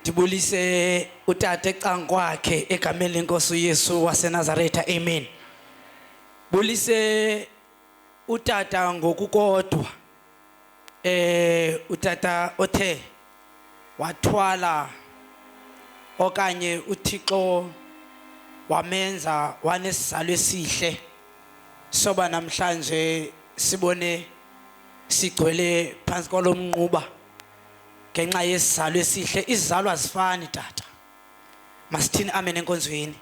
Ndibulise utata ecankwakhe egameni lenkosi uYesu waseNazaretha. Amen. Bulise utata ngokukodwa. Utata othe wathwala okanye uThixo wamenza wanesizalo esihle soba namhlanje sibone sigcwele phansi kwalomnquba ngenxa yesizalo esihle. Izizalo azifani tata, masithini amen enkonzweni.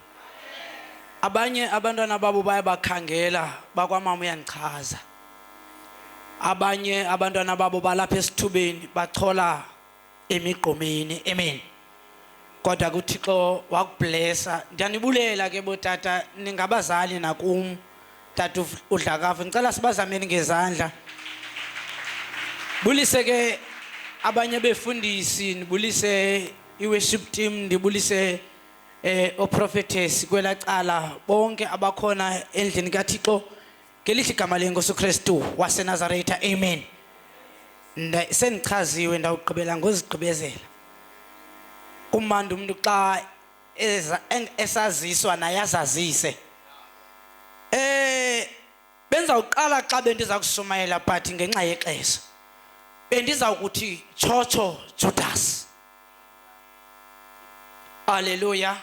Abanye abantwana babo bayabakhangela bakwamama uyandichaza, abanye abantwana babo balapha esithubeni bachola emigqomeni. Amen. Kodwa kuThixo wakublessa. Ndiyanibulela ke botata, ningabazali nakum tata uDlakavu, ngicela sibazameni ngezandla. Bulise ke abanye befundisi, ndibulise i-worship team, ndibulise o-prophetess kwela cala, bonke abakhona endlini kaThixo ngelihle igama lenkosi uKristu waseNazaretha. Amen. Sendichaziwe, ndawugqibela ngozigqibezela. Kumandi umuntu xa esaziswa naye azazise. Benzawuqala xa bendiza kushumayela but ngenxa yexesha bendizawukuthi Chocho Judas. Hallelujah.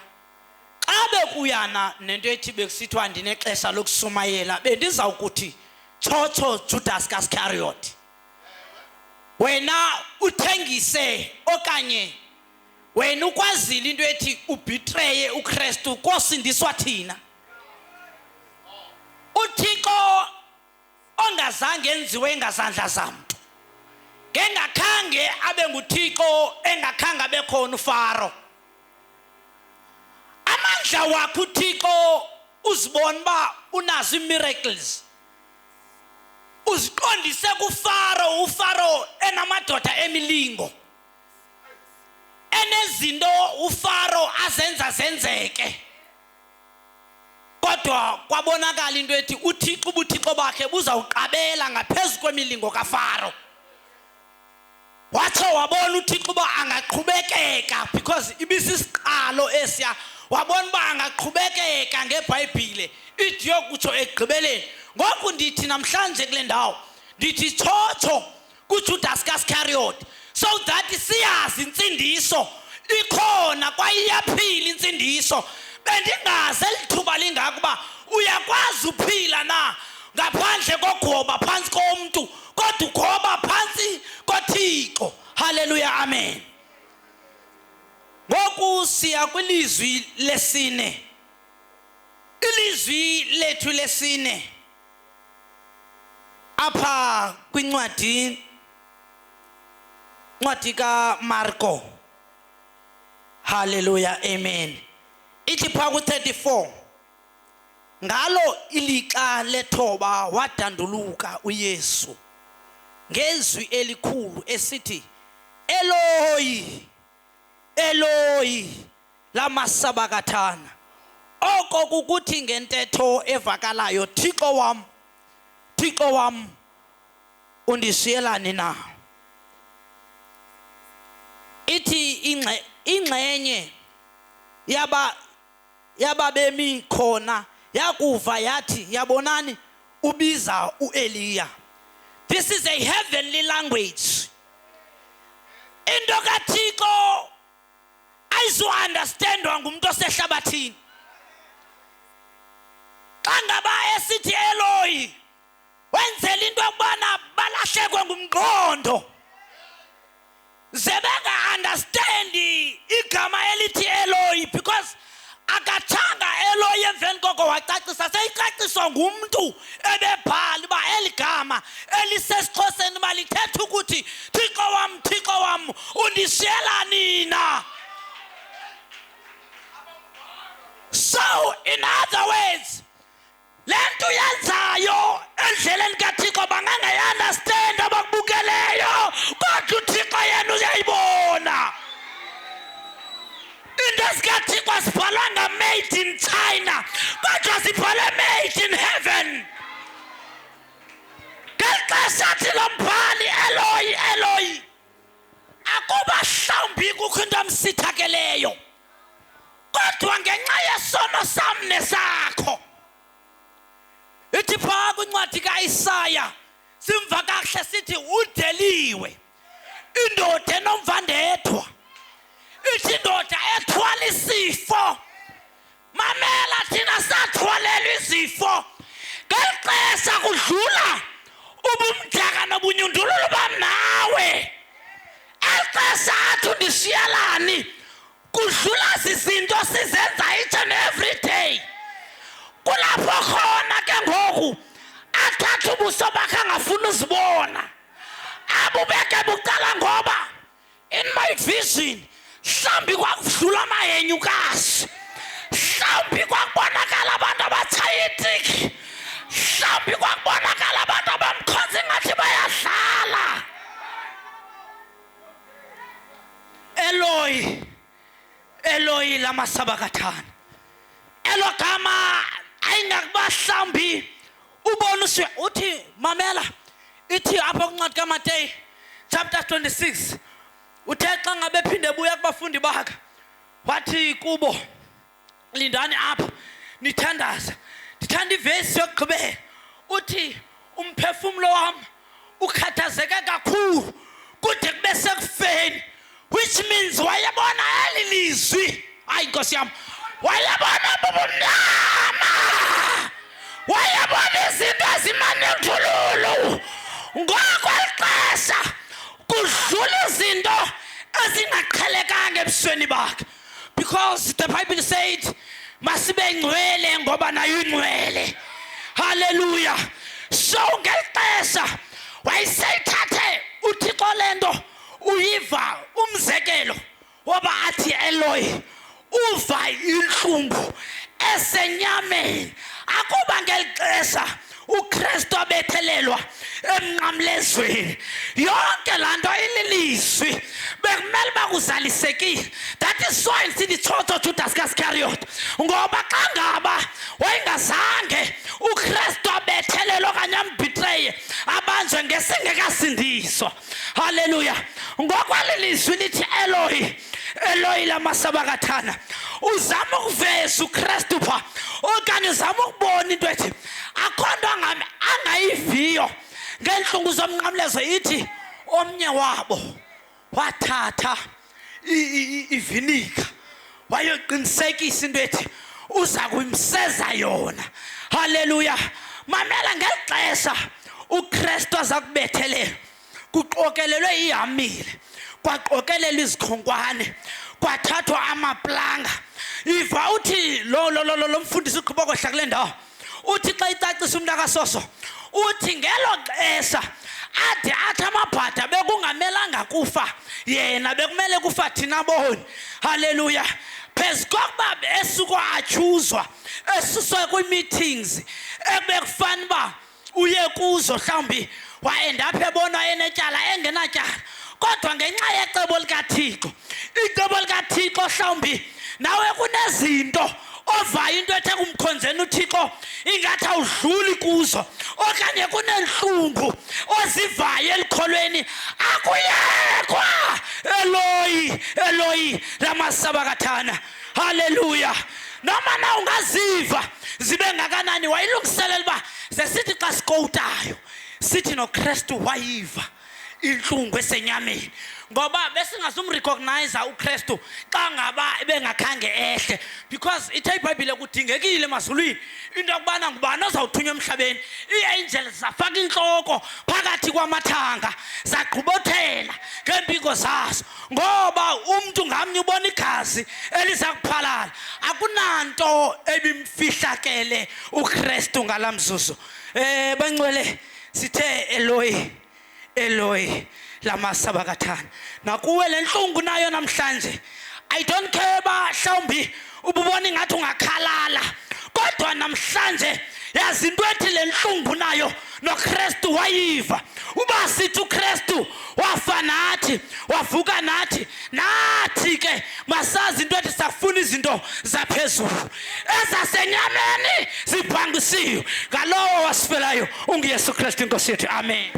Xa bekuyana nento ethi bekusithiwa ndinexesha lokushumayela bendizawukuthi Chocho Judas Iscariot. Wena uthengise okanye wena ukwazile into ethi ubetraye uKristu kosindiswa thina. uThixo ongazange enziwe ngazandla zamntu, ngengakhange abe nguThixo engakhange abekhona uFaro. Amandla wakhe uThixo uzibona uba unazo imiracles, uziqondise kuFaro, uFaro enamadoda emilingo, enezinto uFaro azenza zenzeke. Kodwa kwabonakala into ethi uThixo ubuThixo bakhe buzawuqabela ngaphezulu kwemilingo kaFaro. Wathi wabona uThixo uba angaqhubekeka because ibisisiqalo esiya, wabona uba angaqhubekeka ngeBhayibhile ithi yokutsho ekugqibeleni. Ngoku ndithi namhlanje kule ndawo ndithi Chocho kuJudas Iscariot, so that siyazi insindiso ikhona kwaye iyaphila insindiso. Bendingaze lithuba lingakuba uyakwazi uphila na ngaphandle kogoba phansi komuntu, kodwa ugoba phansi koThixo. Hallelujah, amen. Ngoku siya kwilizwi lesine. Ilizwi lethu lesine apha kwincwadi kaMarko. Hallelujah, amen. Ithi pha ku-34, ngalo ilixa lethoba wadanduluka uYesu ngezwi elikhulu esithi, Eloi, Eloi, lama sabakathana. Oko kukuthi ngentetho evakalayo, Thixo wam, Thixo wam, undishiyelani na? Ithi ingxenye yababemi khona yakuva yathi, yabonani ubiza uEliya. This is a heavenly language. Into kaThixo ayizo understandwa ngumuntu osehlabathini. Xa ngaba esithi Eloi wenzela into yokubana balahlekwe ngumqondo, zebenga understand igama elithi Eloi because akathanga Eloi emveni koko wacacisa, seyicaciswa ngumntu ebebhala uba eli gama elisesiXhoseni balithetha ukuthi Thixo wam, Thixo wam, undishiyelani na? So in other words, le nto yenzayo endleleni kaThixo bangangayi-understand abakubukeleyo, kodwa uThixo yena uyayibona. Into zikaThixo zibhalwanga made in China, kodwa zibhalwe made in heaven. Ngexesha thi lo mbhali Eloi, Eloi, akuba mhlawumbi kukho into amsitha ke owenzileyo kodwa ngenxa yesono sam nesakho. Ithi phaa kwincwadi kaIsaya simva kahle sithi udeliwe indoda enomvandedwa, ithi indoda ethwala isifo. Mamela thina sathwalelwa izifo ngeli xesha kudlula ubumdaka nobunyundululo bam nawe. Eli xesha athi undishiyalani kudlula zizinto sizenza each and every day. Kulapho khona ke ngoku athatha ubuso bakhe angafuni uzibona abubeke bucala ngoba in my vision mhlawumbi kwakudlula amayenyukazi, mhlawumbi kwakubonakala abantu abatshaya itiki, mhlawumbi kwakubonakala abantu abamkhonza ingathi bayadlala. Eloi, Eloi lama sabakathana. Elo gama ayingakuba mhlawumbi uboniswe uthi mamela ithi apha kwincwadi kaMateyu chapter 26 uthe xa ngabe phinde buya kubafundi bakhe wathi kubo lindani apha nithandaza. Ndithanda ivesi yokugqibela uthi umphefumlo wam ukhathazeke kakhulu kude kube sekufeni, which means wayebona eli lizwi. Hayi Nkosi yam, wayebona bubumnyama, wayebona izinto ezimanenthululu. Ngokweli xesha kudlula izinto ezingaqhelekanga ebusweni bakhe, because the Bible said masibe ngcwele ngoba nayo ingcwele. Hallelujah. So ngeli xesha wayeseyithathe uThixo lento uyiva umzekelo woba athi Eloi uva inhlungu esenyameni. Akuba ngeli xesha uKristu abethelelwa emnqamlezweni yonke laa nto ililizwi bekumele uba kuzalisekile. That is why sithi thotho Judas Iscariot, ngoba xa ngaba wayengazange uKristu abethelelwa okanye ambhitreye abanjwe ngesingekasindiswa. Haleluya. Ngokweli lizwi lithi Eloi, Eloi lama sabakathana, uzama ukuveza uKristu pha okanye uzama ukubona into ethi akho nto angayiviyo ngenhlungu zomnqamlezo. Ithi omnye wabo wathatha ivinika wayoqinisekisa into ethi uza kuyimseza yona. Haleluya. Mamela ngeli xesha uKristu aza kubethelela kuqokelelwe ihamile, kwaqokelelwa izikhonkwane, kwathathwa amaplanga. Iva uthi lo mfundisi uqhuba kohla kule ndawo uthi xa icacisa umntu akasoso uthi ngelo xesha ade athi amabhada bekungamelanga kufa yena, bekumele kufa thina boni. Haleluya. Phezu kokuba esuko atyhuzwa esuswe kwii-meetings ebekufana uba uye kuzo, mhlawumbi waendapha ebonwa enetyala engenatyala, kodwa ngenxa yecebo likaThixo, icebo likaThixo mhlawumbi nawe kunezinto ovayo into ethe kumkhonzeni uThixo ingathi awudluli kuzo, okanye kunenhlungu ozivayo elikholweni akuyekwa. Eloi, Eloi lama sabakathana. Haleluya. Noma na ungaziva zibe ngakanani wayilungiselela uba sesithi xa sikowutayo sithi noKristu wayiva inhlungu esenyameni, ngoba besingazumrecognize uKristu xa ngaba bengakhange ehle, because ithe iBhayibhile kudingekile emazulwini into yokubana ngubani ozawuthunywa emhlabeni. Ii-angels zafaka intloko phakathi kwamathanga zagqubothela ngeempiko zazo, ngoba umntu ngamnye ubona igazi eliza kuphalala. Akunanto ebimfihlakele uKristu ngala mzuzu. Bangcwele sithe Eloi, Eloi lama sabakathana. Nakuwe le nhlungu nayo namhlanje, I don't care ba mhlawumbi ububona ingathi ungakhalala, kodwa namhlanje yazi into ethi le nhlungu nayo noKristu wayiva. Uba sithi uKristu wafa nathi, wavuka nathi, nathi ke masazi into ethi safuna izinto zaphezulu ezasenyameni zibhangisiwe ngalowo wasifelayo unguYesu Kristu Inkosi yethu. Amen.